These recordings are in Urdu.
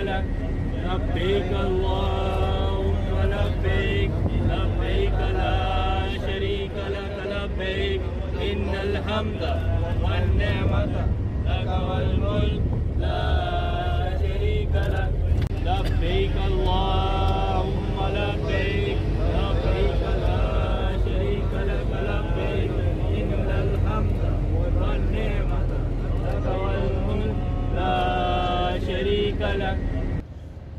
لك لبيك اللهم لبيك لبيك لا شريك لك لبيك إن الحمد والنعمة لك والملك لا شريك لك لبيك اللهم لبيك لبيك لا شريك لك لبيك إن الحمد والنعمة لك والملك لا شريك لك.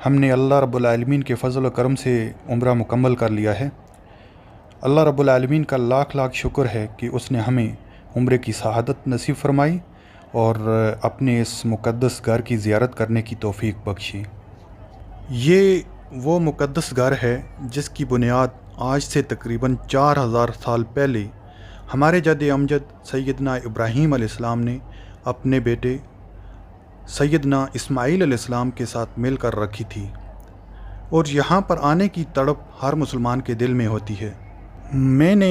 ہم نے اللہ رب العالمین کے فضل و کرم سے عمرہ مکمل کر لیا ہے۔ اللہ رب العالمین کا لاکھ لاکھ شکر ہے کہ اس نے ہمیں عمرے کی سعادت نصیب فرمائی اور اپنے اس مقدس گھر کی زیارت کرنے کی توفیق بخشی۔ یہ وہ مقدس گھر ہے جس کی بنیاد آج سے تقریباً 4000 سال پہلے ہمارے جد امجد سیدنا ابراہیم علیہ السلام نے اپنے بیٹے سیدنا اسماعیل علیہ السلام کے ساتھ مل کر رکھی تھی، اور یہاں پر آنے کی تڑپ ہر مسلمان کے دل میں ہوتی ہے۔ میں نے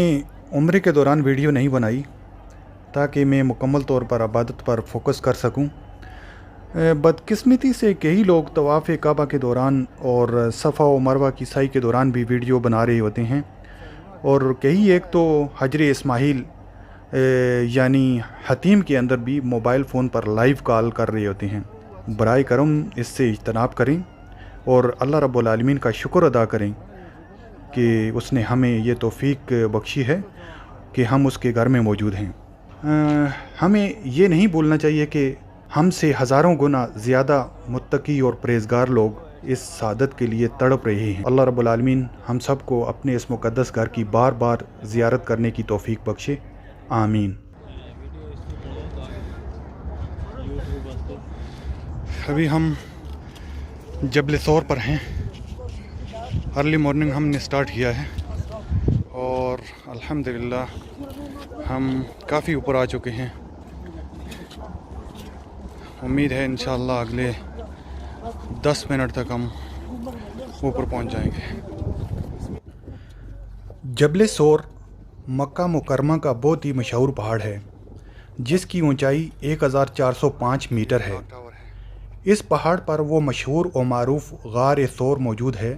عمرے کے دوران ویڈیو نہیں بنائی تاکہ میں مکمل طور پر عبادت پر فوکس کر سکوں۔ بدقسمتی سے کئی لوگ طواف کعبہ کے دوران اور صفا و مروہ کی سعی کے دوران بھی ویڈیو بنا رہے ہوتے ہیں، اور کئی ایک تو حجر اسماعیل یعنی حتیم کے اندر بھی موبائل فون پر لائیو کال کر رہے ہوتے ہیں۔ برائے کرم اس سے اجتناب کریں اور اللہ رب العالمین کا شکر ادا کریں کہ اس نے ہمیں یہ توفیق بخشی ہے کہ ہم اس کے گھر میں موجود ہیں۔ ہمیں یہ نہیں بھولنا چاہیے کہ ہم سے ہزاروں گنا زیادہ متقی اور پرہیزگار لوگ اس سعادت کے لیے تڑپ رہے ہیں۔ اللہ رب العالمین ہم سب کو اپنے اس مقدس گھر کی بار بار زیارت کرنے کی توفیق بخشے، آمین۔ ابھی ہم جبل ثور پر ہیں، ارلی مارننگ ہم نے سٹارٹ کیا ہے اور الحمدللہ ہم کافی اوپر آ چکے ہیں۔ امید ہے انشاءاللہ اگلے 10 منٹ تک ہم اوپر پہنچ جائیں گے۔ جبل ثور مکہ مکرمہ کا بہت ہی مشہور پہاڑ ہے جس کی اونچائی 1405 میٹر ہے۔ اس پہاڑ پر وہ مشہور و معروف غار ثور موجود ہے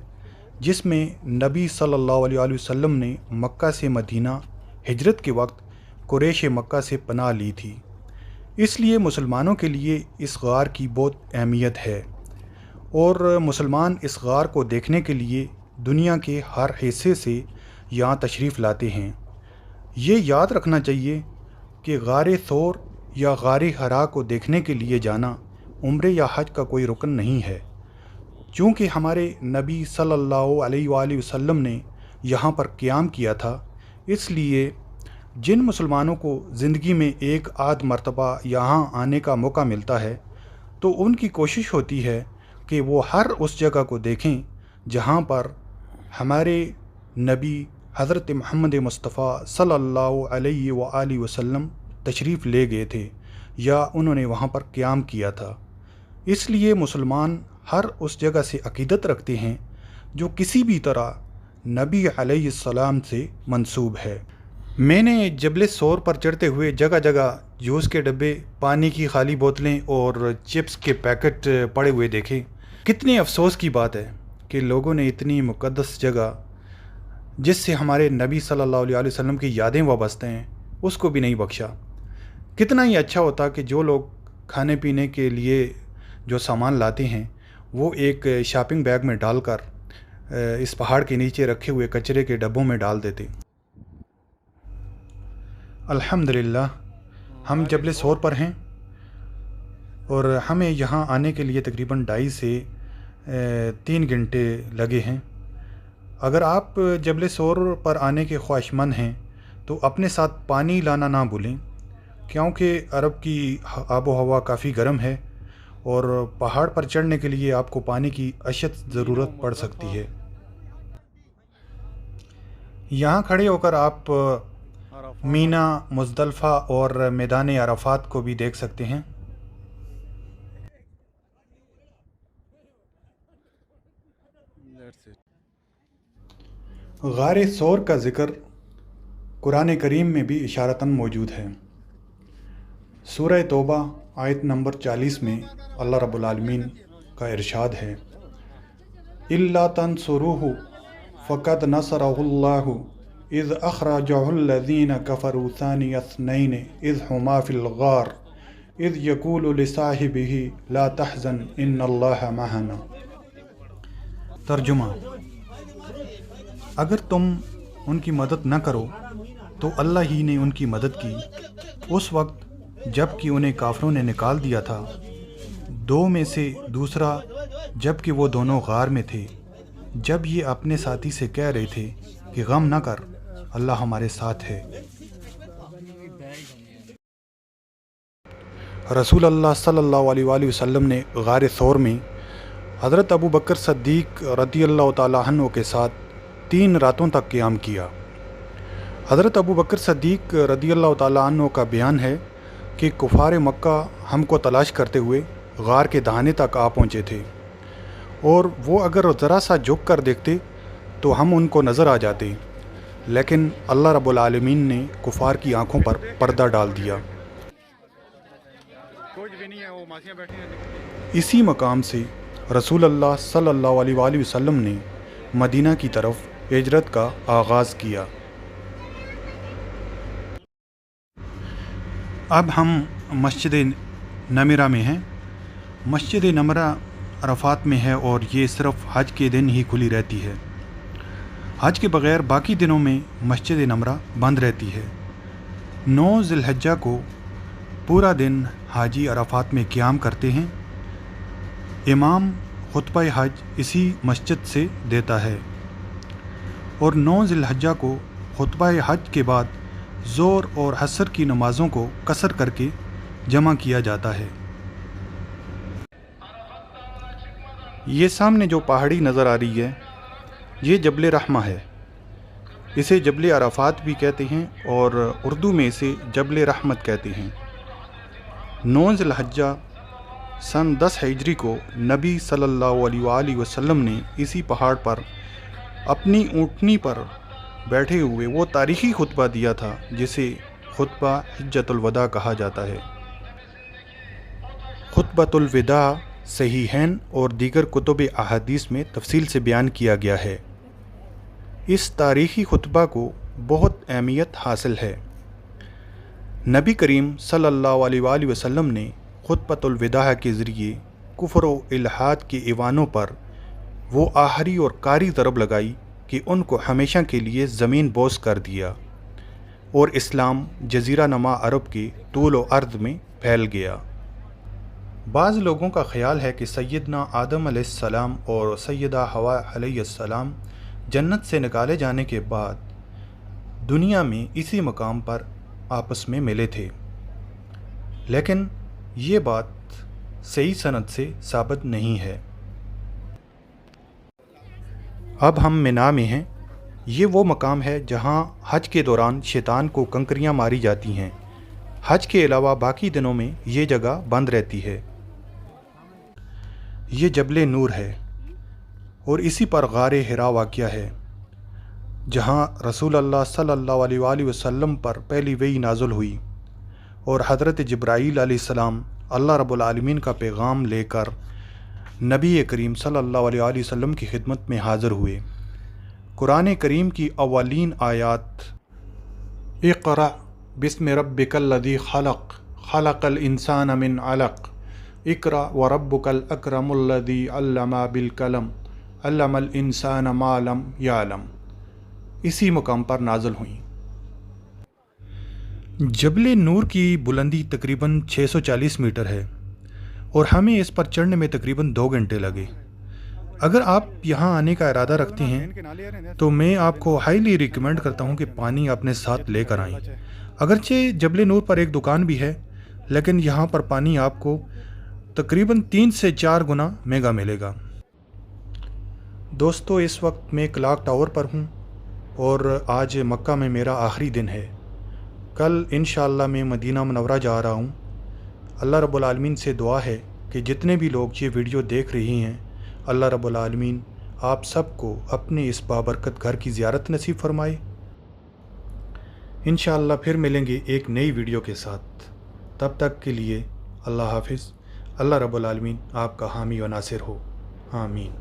جس میں نبی صلی اللہ علیہ وسلم نے مکہ سے مدینہ ہجرت کے وقت قریش مکہ سے پناہ لی تھی۔ اس لیے مسلمانوں کے لیے اس غار کی بہت اہمیت ہے، اور مسلمان اس غار کو دیکھنے کے لیے دنیا کے ہر حصے سے یہاں تشریف لاتے ہیں۔ یہ یاد رکھنا چاہیے کہ غار ثور یا غار حرا کو دیکھنے کے لیے جانا عمرے یا حج کا کوئی رکن نہیں ہے، چونکہ ہمارے نبی صلی اللہ علیہ وآلہ وسلم نے یہاں پر قیام کیا تھا۔ اس لیے جن مسلمانوں کو زندگی میں ایک آدھ مرتبہ یہاں آنے کا موقع ملتا ہے تو ان کی کوشش ہوتی ہے کہ وہ ہر اس جگہ کو دیکھیں جہاں پر ہمارے نبی حضرت محمد مصطفیٰ صلی اللہ علیہ وآلہ وسلم تشریف لے گئے تھے یا انہوں نے وہاں پر قیام کیا تھا۔ اس لیے مسلمان ہر اس جگہ سے عقیدت رکھتے ہیں جو کسی بھی طرح نبی علیہ السلام سے منسوب ہے۔ میں نے جبل ثور پر چڑھتے ہوئے جگہ جگہ جوس کے ڈبے، پانی کی خالی بوتلیں اور چپس کے پیکٹ پڑے ہوئے دیکھے۔ کتنے افسوس کی بات ہے کہ لوگوں نے اتنی مقدس جگہ جس سے ہمارے نبی صلی اللہ علیہ وسلم کی یادیں وابستہ ہیں اس کو بھی نہیں بخشا۔ کتنا ہی اچھا ہوتا کہ جو لوگ کھانے پینے کے لیے جو سامان لاتے ہیں وہ ایک شاپنگ بیگ میں ڈال کر اس پہاڑ کے نیچے رکھے ہوئے کچرے کے ڈبوں میں ڈال دیتے۔ الحمدللہ ہم جبل ثور پر ہیں اور ہمیں یہاں آنے کے لیے تقریباً 2.5 سے 3 گھنٹے لگے ہیں۔ اگر آپ جبل ثور پر آنے کے خواہش مند ہیں تو اپنے ساتھ پانی لانا نہ بھولیں، کیونکہ عرب کی آب و ہوا کافی گرم ہے اور پہاڑ پر چڑھنے کے لیے آپ کو پانی کی اشد ضرورت پڑ سکتی ہے۔ یہاں کھڑے ہو کر آپ مینا، مزدلفہ اور میدان عرفات کو بھی دیکھ سکتے ہیں۔ غار ثور کا ذکر قرآن کریم میں بھی اشارتاً موجود ہے۔ سورہ توبہ آیت نمبر 40 میں اللہ رب العالمین کا ارشاد ہے، إِلَّا تَنْصُرُوهُ فَقَدْ نَصَرَهُ اللَّهُ إِذْ أَخْرَجَهُ الَّذِينَ كَفَرُوا ثَانِيَ اثْنَيْنِ إِذْ هُمَا فِي الْغَارِ إِذْ يَقُولُ لِصَاحِبِهِ لَا تَحْزَنْ إِنَّ اللَّهَ مَعَنَا۔ ترجمہ: اگر تم ان کی مدد نہ کرو تو اللہ ہی نے ان کی مدد کی اس وقت جب کہ انہیں کافروں نے نکال دیا تھا۔ دو میں سے دوسرا جب کہ وہ دونوں غار میں تھے، جب یہ اپنے ساتھی سے کہہ رہے تھے کہ غم نہ کر، اللہ ہمارے ساتھ ہے۔ رسول اللہ صلی اللہ علیہ وآلہ وسلم نے غار ثور میں حضرت ابو بکر صدیق رضی اللہ تعالیٰ عنہ کے ساتھ 3 راتوں تک قیام کیا۔ حضرت ابو بکر صدیق رضی اللہ تعالیٰ عنہ کا بیان ہے کہ کفار مکہ ہم کو تلاش کرتے ہوئے غار کے دہانے تک آ پہنچے تھے، اور وہ اگر ذرا سا جھک کر دیکھتے تو ہم ان کو نظر آ جاتے، لیکن اللہ رب العالمین نے کفار کی آنکھوں پر پردہ ڈال دیا۔ اسی مقام سے رسول اللہ صلی اللہ علیہ وآلہ وسلم نے مدینہ کی طرف ہجرت کا آغاز کیا۔ اب ہم مسجد نمرہ میں ہیں۔ مسجد نمرہ عرفات میں ہے اور یہ صرف حج کے دن ہی کھلی رہتی ہے۔ حج کے بغیر باقی دنوں میں مسجد نمرہ بند رہتی ہے۔ 9 ذی الحجہ کو پورا دن حاجی عرفات میں قیام کرتے ہیں۔ امام خطبہ حج اسی مسجد سے دیتا ہے، اور 9 ذی الحجہ کو خطبہ حج کے بعد ظہر اور عصر کی نمازوں کو قصر کر کے جمع کیا جاتا ہے۔ یہ سامنے جو پہاڑی نظر آ رہی ہے، یہ جبل رحمہ ہے۔ اسے جبل عرفات بھی کہتے ہیں اور اردو میں اسے جبل رحمت کہتے ہیں۔ 9 ذی الحجہ سن 10 ہجری کو نبی صلی اللہ علیہ وآلہ وسلم نے اسی پہاڑ پر اپنی اونٹنی پر بیٹھے ہوئے وہ تاریخی خطبہ دیا تھا جسے خطبہ حجۃ الوداع کہا جاتا ہے۔ خطبۃ الوداع صحیحین اور دیگر کتب احادیث میں تفصیل سے بیان کیا گیا ہے۔ اس تاریخی خطبہ کو بہت اہمیت حاصل ہے۔ نبی کریم صلی اللہ علیہ وآلہ وسلم نے خطبۃ الوداع کے ذریعے کفر و الحاد کے ایوانوں پر وہ آخری اور کاری ضرب لگائی کہ ان کو ہمیشہ کے لیے زمین بوس کر دیا، اور اسلام جزیرہ نما عرب کے طول و عرض میں پھیل گیا۔ بعض لوگوں کا خیال ہے کہ سیدنا آدم علیہ السلام اور سیدہ حوا علیہ السلام جنت سے نکالے جانے کے بعد دنیا میں اسی مقام پر آپس میں ملے تھے، لیکن یہ بات صحیح سند سے ثابت نہیں ہے۔ اب ہم منا میں ہیں۔ یہ وہ مقام ہے جہاں حج کے دوران شیطان کو کنکریاں ماری جاتی ہیں۔ حج کے علاوہ باقی دنوں میں یہ جگہ بند رہتی ہے۔ یہ جبل نور ہے اور اسی پر غار حرا واقع ہے، جہاں رسول اللہ صلی اللہ علیہ وآلہ وسلم پر پہلی وحی نازل ہوئی، اور حضرت جبرائیل علیہ السلام اللہ رب العالمین کا پیغام لے کر نبی کریم صلی اللہ علیہ وآلہ وسلم کی خدمت میں حاضر ہوئے۔ قرآن کریم کی اولین آیات اقرأ بسم ربک الذی خلق خلق الانسان من علق اقرأ وربک الاکرم الذی علم بالقلم علم الانسان ما لم یعلم اسی مقام پر نازل ہوئیں۔ جبل نور کی بلندی تقریباً 640 میٹر ہے اور ہمیں اس پر چڑھنے میں تقریباً 2 گھنٹے لگے۔ اگر آپ یہاں آنے کا ارادہ رکھتے ہیں تو میں آپ کو ہائیلی ریکمینڈ کرتا ہوں کہ پانی اپنے ساتھ لے کر آئیں۔ اگرچہ جبل نور پر ایک دکان بھی ہے، لیکن یہاں پر پانی آپ کو تقریباً 3 سے 4 گنا مہنگا ملے گا۔ دوستو، اس وقت میں کلاک ٹاور پر ہوں اور آج مکہ میں میرا آخری دن ہے۔ کل انشاءاللہ میں مدینہ منورہ جا رہا ہوں۔ اللہ رب العالمین سے دعا ہے کہ جتنے بھی لوگ یہ ویڈیو دیکھ رہے ہیں، اللہ رب العالمین آپ سب کو اپنے اس بابرکت گھر کی زیارت نصیب فرمائے۔ انشاءاللہ پھر ملیں گے ایک نئی ویڈیو کے ساتھ۔ تب تک کے لیے اللہ حافظ۔ اللہ رب العالمین آپ کا حامی و ناصر ہو، آمین۔